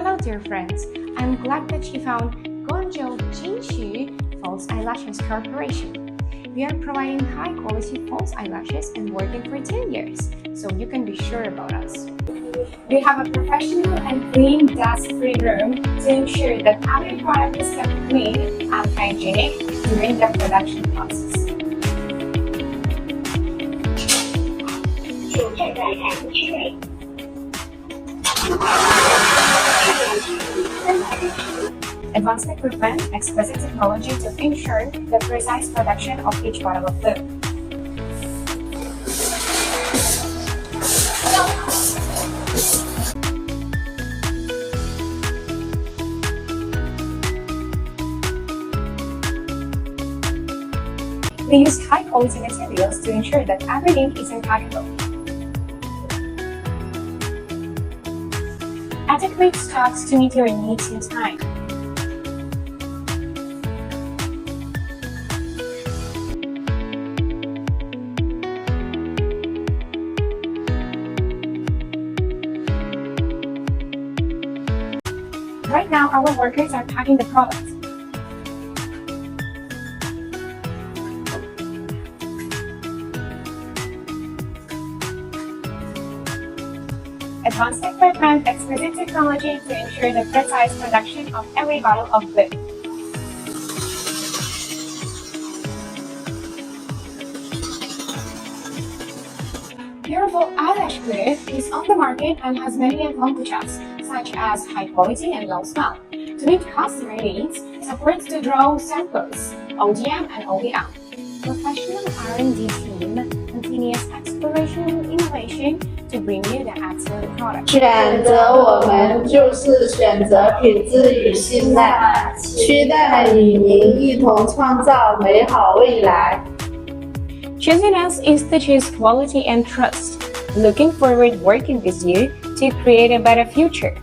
Hello dear friends, I'm glad that you found Guangzhou Jinxu False Eyelashes Corporation. We are providing high quality false eyelashes and working for 10 years, so you can be sure about us. We have a professional and clean dust-free room to ensure that every product is kept clean and hygienic during the production process. Advanced equipment, exquisite technology to ensure the precise production of each bottle of glue. We use high-quality materials to ensure that every ink is impeccable. Adequate stocks to meet your needs in time. Right now, our workers are packing the product. Advanced equipment, exquisite technology to ensure the precise production of every bottle of glue. Durable eyelash glue is on the market and has many advantages, such as high quality and low smell. To meet customer needs, supports to draw samples, ODM and OEM. Professional R&D team, continuous exploration and innovation to bring you the excellent product. 选择我们就是选择品质与信赖，期待与您一同创造美好未来。 Choosing us is to choose quality and trust. Looking forward working with you to create a better future.